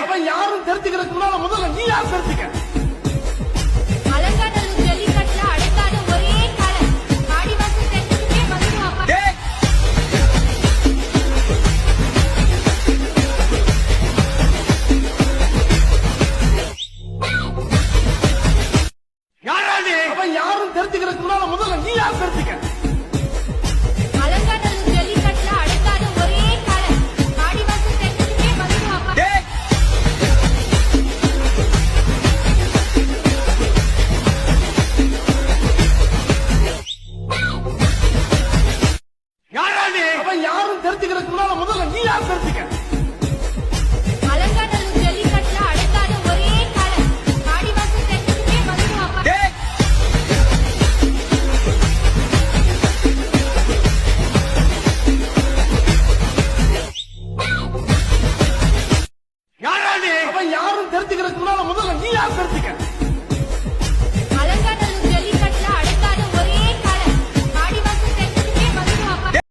அவன் யாரும் தெரிஞ்சுக்கிறதுக்கு முன்னால முதல்ல நீ யார் தெரிஞ்சுக்க. அலங்காநல்லூர் ஜல்லிக்கட்டுல அடக்காத ஒரே காலை ஆடிவாசல் தென்னுக்கே வந்துருவாப்பா. அவன் யாரும் தெரிஞ்சுக்கிறதுக்கு முன்னால முதல்ல நீ யார் தெரிஞ்சுக்க. அலங்காநல்லூர் ஜல்லிக்கட்டுல அடக்காத ஒரே காலை ஆடிவாசல் தென்னுக்கே வந்துருவாப்பா. அவன் யாரும் தெரிஞ்சுக்கிறதுக்கு முன்னால முதல்ல நீ யார் தெரிஞ்சுக்க. அலங்காநல்லூர் ஜல்லிக்கட்டுல அடக்காத ஒரே காலை ஆடிவாசல் தென்னுக்கே வந்துருவாப்பா. அவன் யாரும் தெரிஞ்சுக்கிறதுக்கு முன்னால முதல்ல நீ யார் தெரிஞ்சுக்க.